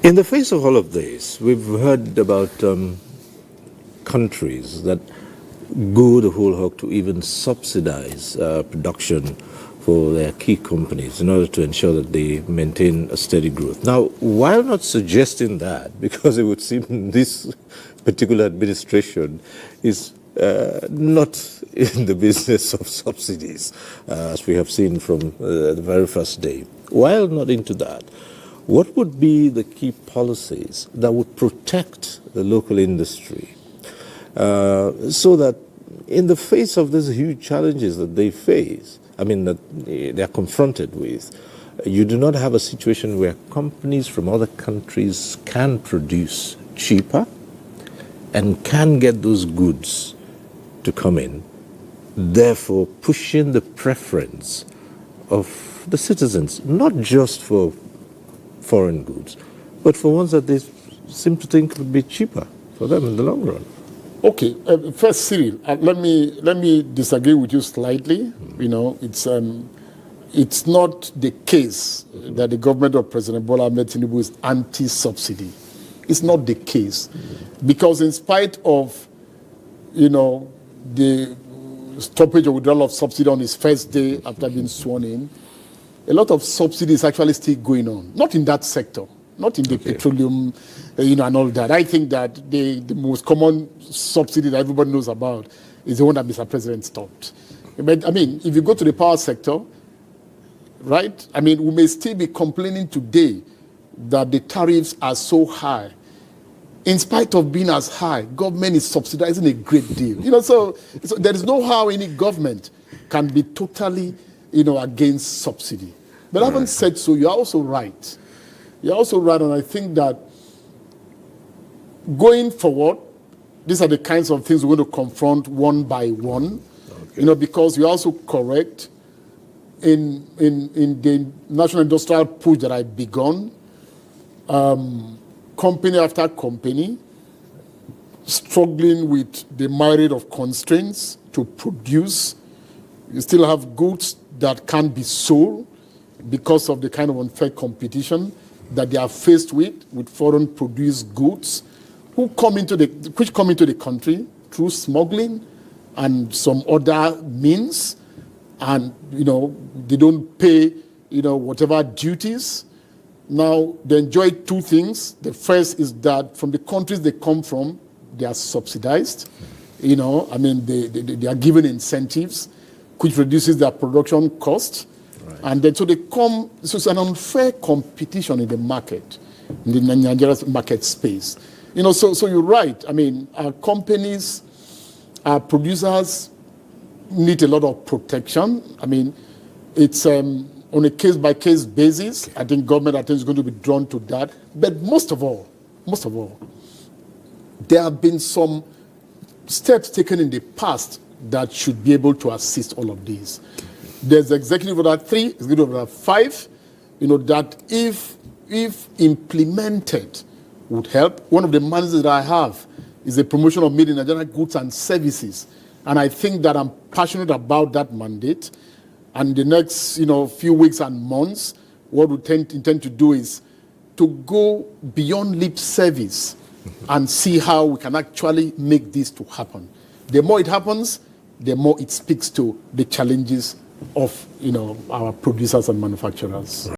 In the face of all of this, we've heard about countries that go the whole hog to even subsidize production for their key companies in order to ensure that they maintain a steady growth. Now, while not suggesting that, because it would seem this particular administration is not in the business of subsidies, as we have seen from the very first day, while not into that, what would be the key policies that would protect the local industry so that in the face of these huge challenges that they face, that they are confronted with, you do not have a situation where companies from other countries can produce cheaper and can get those goods to come in, therefore pushing the preference of the citizens, not just for foreign goods, but for ones that they seem to think would be cheaper for them in the long run. Okay, first, Cyril, let me disagree with you slightly. It's not the case that the government of President Bola Ahmed Tinubu is anti-subsidy. It's not the case, because in spite of, the stoppage or withdrawal of subsidy on his first day after being sworn in, a lot of subsidy is actually still going on. Not in that sector, not in the petroleum, and all that. I think that the most common subsidy that everybody knows about is the one that Mr. President stopped. But if you go to the power sector, right? We may still be complaining today that the tariffs are so high. In spite of being as high, government is subsidizing a great deal. So there is no how any government can be totally, against subsidy. But having said so, you're also right. You're also right, and I think that going forward, these are the kinds of things we're going to confront one by one, because you're also correct in the national industrial push that I've begun, company after company, struggling with the myriad of constraints to produce. You still have goods that can't be sold because of the kind of unfair competition that they are faced with foreign produced goods, which come into the country through smuggling and some other means, and they don't pay whatever duties. Now they enjoy two things. The first is that from the countries they come from, they are subsidized. They are given incentives, which reduces their production cost. Right. And then so it's an unfair competition in the market, in the Nigerian market space. So you're right. Our companies, our producers need a lot of protection. It's on a case-by-case basis. I think government attention is going to be drawn to that. But most of all, there have been some steps taken in the past that should be able to assist all of these. There's Executive Order 3, Executive Order 5, that if implemented would help. One of the mandates that I have is the promotion of made in Nigeria goods and services. And I think that I'm passionate about that mandate. And the next few weeks and months, what we intend to do is to go beyond lip service and see how we can actually make this to happen. The more it happens, the more it speaks to the challenges of our producers and manufacturers.